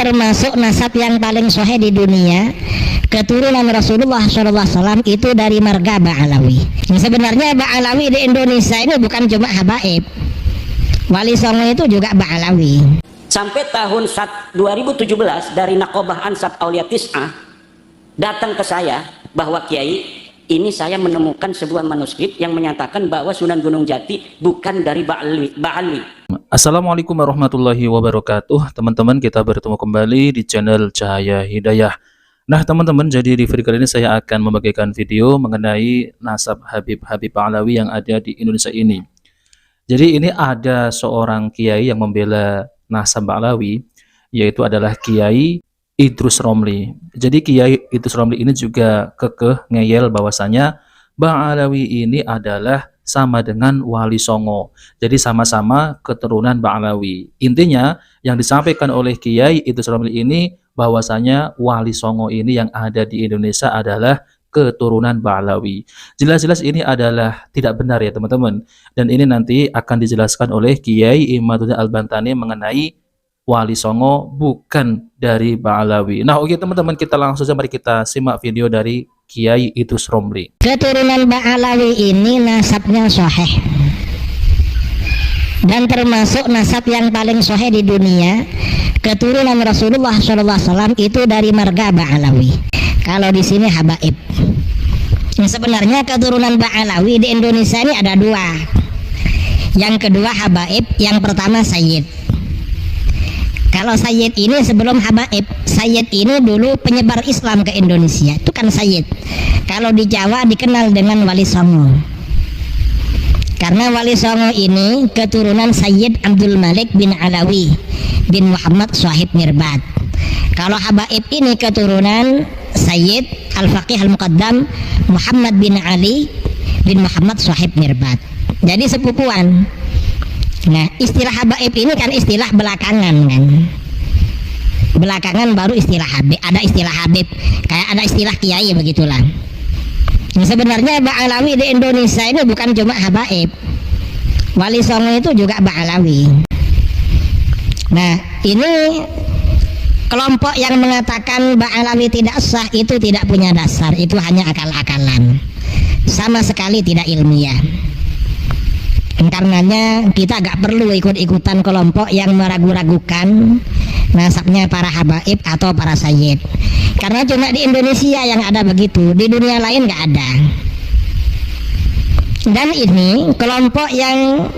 termasuk nasab yang paling sahih di dunia, keturunan Rasulullah SAW itu dari marga Ba'alawi. Sebenarnya Ba'alawi di Indonesia ini bukan cuma habaib, Wali Songo itu juga Ba'alawi. Sampai tahun 2017 dari Naqobah Ansab Aulia Tis'ah datang ke saya bahwa Kiai, ini saya menemukan sebuah manuskrip yang menyatakan bahwa Sunan Gunung Jati bukan dari Ba'alawi. Assalamualaikum warahmatullahi wabarakatuh. Teman-teman, kita bertemu kembali di channel Cahaya Hidayah. Nah teman-teman, jadi di video kali ini saya akan membagikan video mengenai nasab Habib Ba'alawi yang ada di Indonesia ini. Jadi ini ada seorang kiai yang membela nasab Ba'alawi, yaitu adalah Kiai Idrus Romli. Jadi Kiai Idrus Romli ini juga kekeh ngeyel bahwasanya Ba'alawi ini adalah sama dengan Wali Songo. Jadi sama-sama keturunan Ba'alawi. Intinya yang disampaikan oleh Kiai Idrus Romli ini bahwasanya Wali Songo ini yang ada di Indonesia adalah keturunan Ba'alawi. Jelas-jelas ini adalah tidak benar ya teman-teman. Dan ini nanti akan dijelaskan oleh Kiai Imaduddin Al-Bantani mengenai Wali Songo bukan dari Ba'alawi. Nah oke teman-teman, kita langsung saja mari kita simak video dari Kiai Idrus Romli. Keturunan Ba'alawi ini nasabnya sahih dan termasuk nasab yang paling sahih di dunia, keturunan Rasulullah SAW itu dari marga Ba'alawi. Kalau di sini habaib. Sebenarnya keturunan Ba'alawi di Indonesia ini ada dua. Yang kedua habaib, yang pertama sayyid. Kalau sayyid ini sebelum habaib, sayyid ini dulu penyebar Islam ke Indonesia, itu kan sayyid. Kalau di Jawa dikenal dengan Wali Songo. Karena Wali Songo ini keturunan Sayyid Abdul Malik bin Alawi bin Muhammad Shahib Mirbad. Kalau habaib ini keturunan Sayyid Al-Faqih Al-Muqaddam Muhammad bin Ali bin Muhammad Shahib Mirbad. Jadi sepupuan. Nah, istilah habaib ini kan istilah belakangan kan. Belakangan baru istilah habib. Ada istilah habib, kayak ada istilah kiai begitulah. Nah, sebenarnya Ba'alawi di Indonesia ini bukan cuma habaib. Wali Songo itu juga Ba'alawi. Nah, ini kelompok yang mengatakan Ba'alawi tidak sah itu tidak punya dasar, itu hanya akal-akalan. Sama sekali tidak ilmiah. Karenanya kita gak perlu ikut-ikutan kelompok yang meragu-ragukan nasabnya para habaib atau para sayyid, karena cuma di Indonesia yang ada begitu, di dunia lain gak ada. Dan ini kelompok yang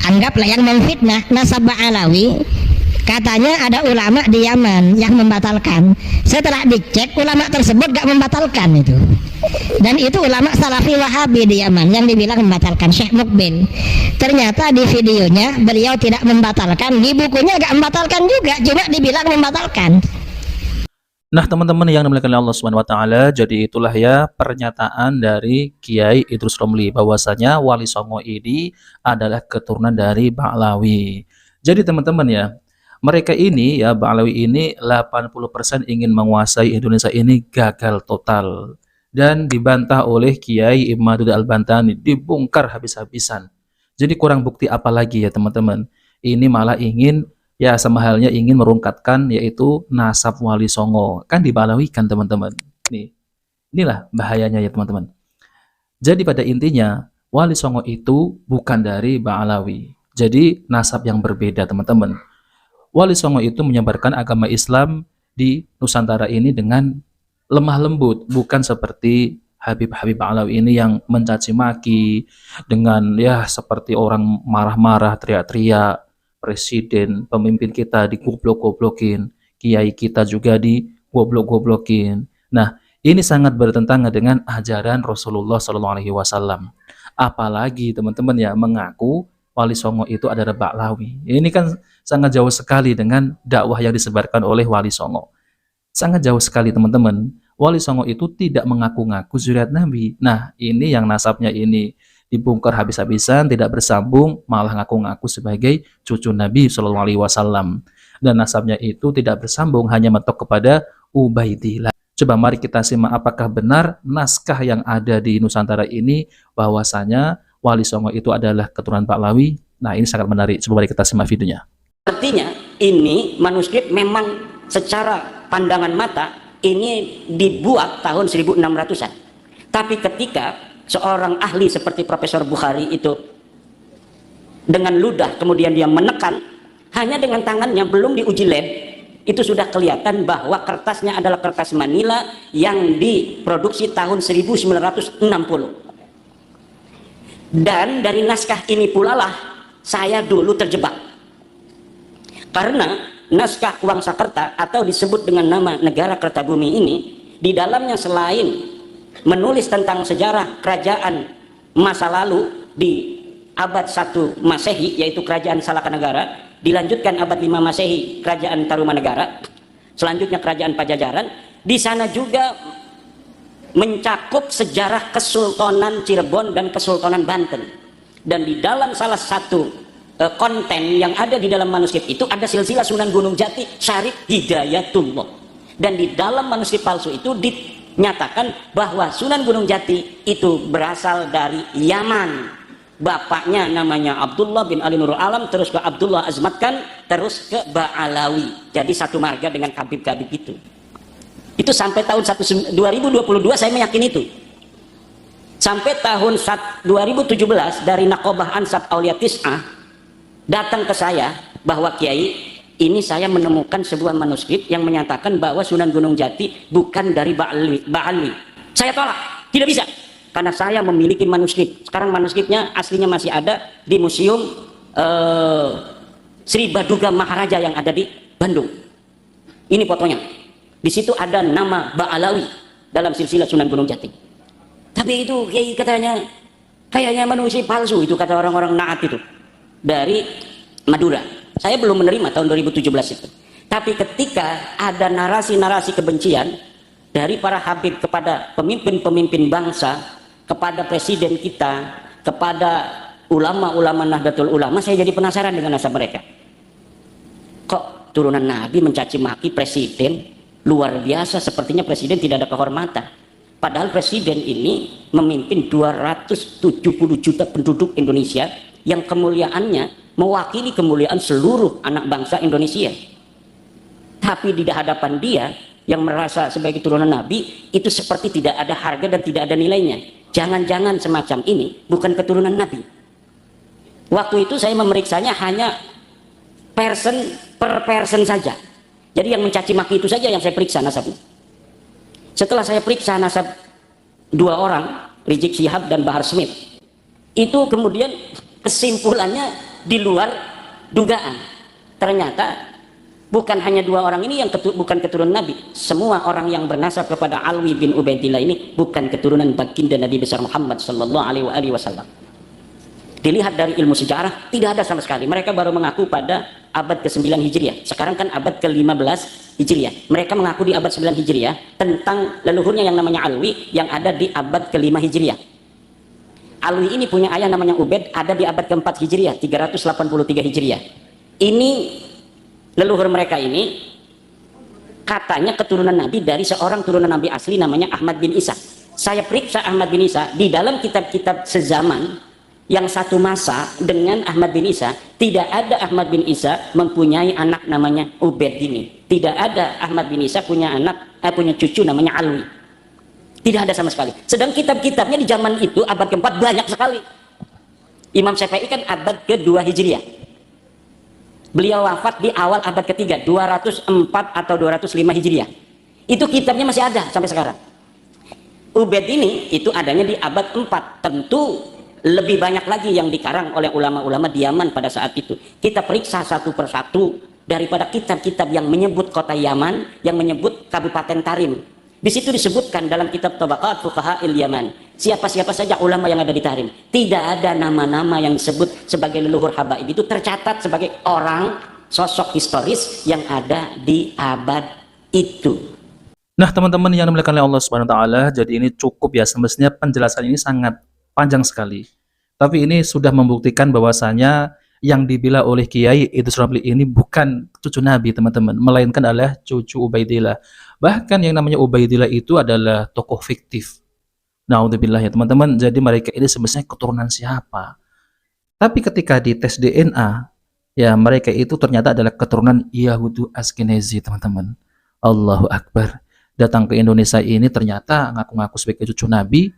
anggaplah yang memfitnah nasab Ba'alawi. Katanya ada ulama di Yaman yang membatalkan. Setelah dicek, ulama tersebut gak membatalkan itu. Dan itu ulama Salafi Wahabi di Yaman yang dibilang membatalkan, Syekh Mukbil. Ternyata di videonya beliau tidak membatalkan, di bukunya gak membatalkan juga, cuma dibilang membatalkan. Nah teman-teman yang dimuliakan Allah Subhanahu wa taala, jadi itulah ya pernyataan dari Kiai Idrus Romli bahwasanya Wali Songo ini adalah keturunan dari Ba'alawi. Jadi teman-teman ya, mereka ini ya Ba'alawi ini 80% ingin menguasai Indonesia ini gagal total dan dibantah oleh Kiai Imaduddin Al-Bantani, dibongkar habis-habisan. Jadi kurang bukti apa lagi ya teman-teman? Ini malah ingin ya sama halnya ingin merungkatkan yaitu nasab Wali Songo, kan di Ba'alawi kan teman-teman. Inilah bahayanya ya teman-teman. Jadi pada intinya Wali Songo itu bukan dari Ba'alawi. Jadi nasab yang berbeda teman-teman. Wali Songo itu menyebarkan agama Islam di Nusantara ini dengan lemah lembut, bukan seperti Habib Ba'alawi ini yang mencaci maki dengan ya seperti orang marah-marah, teriak-teriak, presiden, pemimpin kita digoblok-goblokin, kiai kita juga digoblok-goblokin. Nah, ini sangat bertentangan dengan ajaran Rasulullah SAW. Apalagi teman-teman ya mengaku Wali Songo itu adalah Ba'alawi. Ini kan sangat jauh sekali dengan dakwah yang disebarkan oleh Wali Songo. Sangat jauh sekali teman-teman. Wali Songo itu tidak mengaku-ngaku zuriat Nabi. Nah ini yang nasabnya ini dibongkar habis-habisan, tidak bersambung, malah ngaku-ngaku sebagai cucu Nabi SAW. Dan nasabnya itu tidak bersambung, hanya mentok kepada Ubaidillah. Coba mari kita simak apakah benar naskah yang ada di Nusantara ini bahwasanya Wali Songo itu adalah keturunan Ba'alawi. Nah ini sangat menarik, coba mari kita simak videonya. Artinya ini manuskrip memang secara pandangan mata ini dibuat tahun 1600-an. Tapi ketika seorang ahli seperti Profesor Bukhari itu dengan ludah kemudian dia menekan, hanya dengan tangannya, belum diuji lab, itu sudah kelihatan bahwa kertasnya adalah kertas Manila yang diproduksi tahun 1960. Dan dari naskah ini pula lah saya dulu terjebak, karena naskah Wangsakerta atau disebut dengan nama Negara Kertabumi ini, di dalamnya selain menulis tentang sejarah kerajaan masa lalu di abad 1 Masehi yaitu kerajaan Salakanegara, dilanjutkan abad 5 Masehi kerajaan Tarumanegara, selanjutnya kerajaan Pajajaran, di sana juga mencakup sejarah Kesultanan Cirebon dan Kesultanan Banten. Dan di dalam salah satu konten yang ada di dalam manuskrip itu ada silsilah Sunan Gunung Jati Syarif Hidayatullah. Dan di dalam manuskrip palsu itu dinyatakan bahwa Sunan Gunung Jati itu berasal dari Yaman. Bapaknya namanya Abdullah bin Ali Nurul Alam, terus ke Abdullah Azmatkan, terus ke Ba'alawi. Jadi satu marga dengan Habib-Habib itu. Itu sampai tahun 2022 saya meyakini itu. Sampai tahun 2017 dari Naqobah Ansab Aulia Tis'ah datang ke saya bahwa Kiai, ini saya menemukan sebuah manuskrip yang menyatakan bahwa Sunan Gunung Jati bukan dari Ba'alwi. Saya tolak, tidak bisa. Karena saya memiliki manuskrip. Sekarang manuskripnya aslinya masih ada di Museum Sri Baduga Maharaja yang ada di Bandung. Ini fotonya. Di situ ada nama Ba'alawi dalam silsilah Sunan Gunung Jati. Tapi itu katanya kayaknya manuskrip palsu, itu kata orang-orang naat itu dari Madura. Saya belum menerima tahun 2017 itu. Tapi ketika ada narasi-narasi kebencian dari para habib kepada pemimpin-pemimpin bangsa, kepada presiden kita, kepada ulama-ulama Nahdlatul Ulama, saya jadi penasaran dengan nasab mereka. Kok turunan Nabi mencaci maki presiden? Luar biasa, sepertinya presiden tidak ada kehormatan. Padahal presiden ini memimpin 270 juta penduduk Indonesia yang kemuliaannya mewakili kemuliaan seluruh anak bangsa Indonesia. Tapi di hadapan dia yang merasa sebagai turunan Nabi itu seperti tidak ada harga dan tidak ada nilainya. Jangan-jangan semacam ini bukan keturunan Nabi. Waktu itu saya memeriksanya hanya person per person saja. Jadi yang mencaci maki itu saja yang saya periksa nasabnya. Setelah saya periksa nasab dua orang, Rizik Syihab dan Bahar Smith, itu kemudian kesimpulannya di luar dugaan. Ternyata bukan hanya dua orang ini yang bukan keturunan Nabi. Semua orang yang bernasab kepada Alwi bin Ubaidillah ini bukan keturunan baginda Nabi besar Muhammad sallallahu alaihi wasallam. Dilihat dari ilmu sejarah, tidak ada sama sekali. Mereka baru mengaku pada abad ke-9 Hijriah. Sekarang kan abad ke-15 Hijriah. Mereka mengaku di abad 9 Hijriah tentang leluhurnya yang namanya Alwi yang ada di abad ke-5 Hijriah. Alwi ini punya ayah namanya Ubaid, ada di abad ke-4 Hijriah, 383 Hijriah. Ini leluhur mereka ini katanya keturunan Nabi dari seorang turunan Nabi asli namanya Ahmad bin Isa. Saya periksa Ahmad bin Isa di dalam kitab-kitab sezaman yang satu masa dengan Ahmad bin Isa, tidak ada Ahmad bin Isa mempunyai anak namanya Ubaid ini. Tidak ada Ahmad bin Isa punya punya cucu namanya Alwi. Tidak ada sama sekali. Sedang kitab-kitabnya di zaman itu abad keempat banyak sekali. Imam Syafi'i kan abad ke-2 Hijriah. Beliau wafat di awal abad ketiga, 204 atau 205 Hijriah. Itu kitabnya masih ada sampai sekarang. Ubaid ini itu adanya di abad 4. Tentu lebih banyak lagi yang dikarang oleh ulama-ulama di Yaman pada saat itu. Kita periksa satu persatu daripada kitab-kitab yang menyebut kota Yaman, yang menyebut Kabupaten Tarim. Di situ disebutkan dalam kitab Tabaqat Fuqaha'il Yaman, siapa-siapa saja ulama yang ada di Tarim. Tidak ada nama-nama yang disebut sebagai leluhur habaib. Itu tercatat sebagai orang, sosok historis yang ada di abad itu. Nah, teman-teman yang dimuliakan oleh Allah Subhanahu wa taala, jadi ini cukup ya, semestinya penjelasan ini sangat panjang sekali. Tapi ini sudah membuktikan bahwasanya yang dibela oleh Kiai Idrus Ramli ini bukan cucu Nabi, teman-teman, melainkan adalah cucu Ubaidillah. Bahkan yang namanya Ubaidillah itu adalah tokoh fiktif. Naudzubillah ya, teman-teman. Jadi mereka ini semestinya keturunan siapa? Tapi ketika dites DNA, Ya, mereka itu ternyata adalah keturunan Yahudu Ashkenazi, teman-teman. Allahu Akbar. Datang ke Indonesia ini ternyata ngaku-ngaku sebagai cucu Nabi,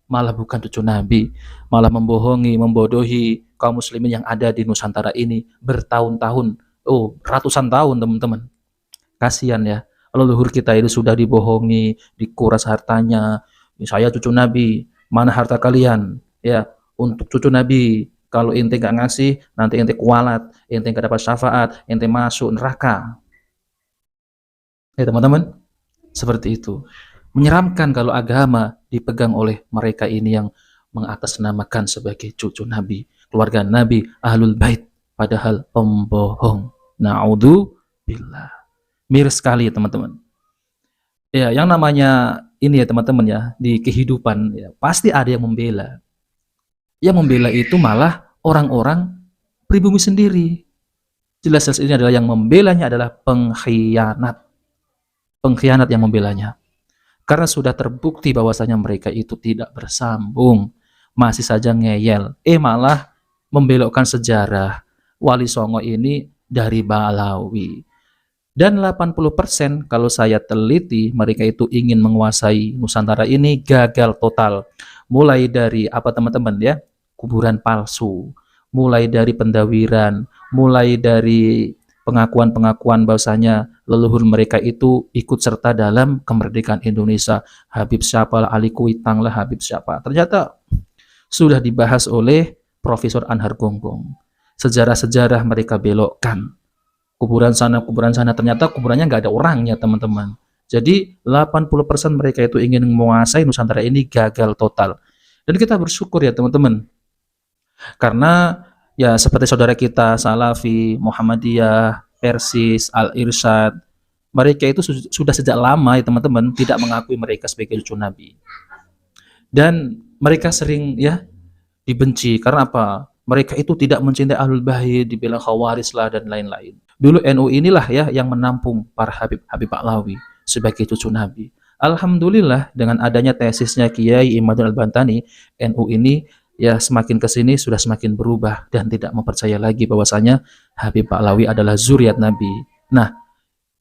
malah bukan cucu Nabi, malah membohongi, membodohi kaum muslimin yang ada di Nusantara ini bertahun-tahun, ratusan tahun, teman-teman. Kasihan ya, leluhur kita itu sudah dibohongi, dikuras hartanya. Saya cucu Nabi, mana harta kalian? Ya, untuk cucu Nabi, kalau ente gak ngasih, nanti ente kualat, ente gak dapat syafaat, ente masuk neraka. Ya teman-teman, seperti itu. Menyeramkan kalau agama dipegang oleh mereka ini yang mengatasnamakan sebagai cucu Nabi, keluarga Nabi, Ahlul Bait, padahal pembohong. Na'udzubillah. Miris sekali ya teman-teman. Ya, yang namanya ini ya teman-teman ya, di kehidupan ya, pasti ada yang membela. Yang membela itu malah orang-orang pribumi sendiri. Jelas-jelas ini adalah yang membelanya adalah pengkhianat. Pengkhianat yang membelanya. Karena sudah terbukti bahwasanya mereka itu tidak bersambung, masih saja ngeyel. Malah membelokkan sejarah. Wali Songo ini dari Ba'alawi. Dan 80% kalau saya teliti, mereka itu ingin menguasai Nusantara ini gagal total. Mulai dari apa teman-teman ya? Kuburan palsu, mulai dari pendawiran, mulai dari pengakuan-pengakuan bahwasanya leluhur mereka itu ikut serta dalam kemerdekaan Indonesia. Habib siapa lah, Ali Kuitang lah, Habib siapa. Ternyata sudah dibahas oleh Profesor Anhar Gonggong. Sejarah-sejarah mereka belokkan. Kuburan sana, ternyata kuburannya nggak ada orangnya, teman-teman. Jadi 80% mereka itu ingin menguasai Nusantara ini gagal total. Dan kita bersyukur ya teman-teman. Karena ya seperti saudara kita Salafi, Muhammadiyah, Persis, Al-Irsyad, mereka itu sudah sejak lama ya teman-teman tidak mengakui mereka sebagai cucu Nabi. Dan mereka sering ya dibenci karena apa? Mereka itu tidak mencintai Ahlul Bait, dibilang Khawaris lah dan lain-lain. Dulu NU inilah ya yang menampung para Habib Ba'alawi sebagai cucu Nabi. Alhamdulillah dengan adanya tesisnya Kiai Imadul Al-Bantani, NU ini ya semakin kesini sudah semakin berubah dan tidak mempercaya lagi bahwasanya Habib Ba'alawi adalah zuriat Nabi. Nah,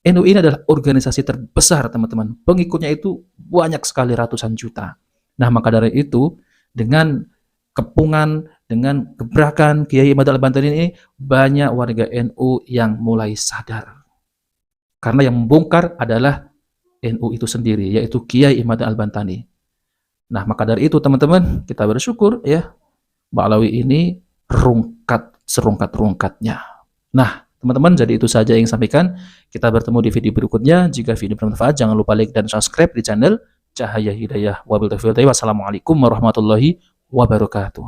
NU ini adalah organisasi terbesar teman-teman. Pengikutnya itu banyak sekali, ratusan juta. Nah, maka dari itu dengan kepungan, dengan gebrakan Kiai Imadul Al-Bantani ini, banyak warga NU yang mulai sadar. Karena yang membongkar adalah NU itu sendiri, yaitu Kiai Imadul Al-Bantani. Nah, maka dari itu teman-teman, kita bersyukur ya, Ba'alawi ini serungkat-rungkatnya. Nah, teman-teman, jadi itu saja yang sampaikan. Kita bertemu di video berikutnya. Jika video bermanfaat, jangan lupa like dan subscribe di channel Cahaya Hidayah. Wassalamualaikum warahmatullahi wabarakatuh.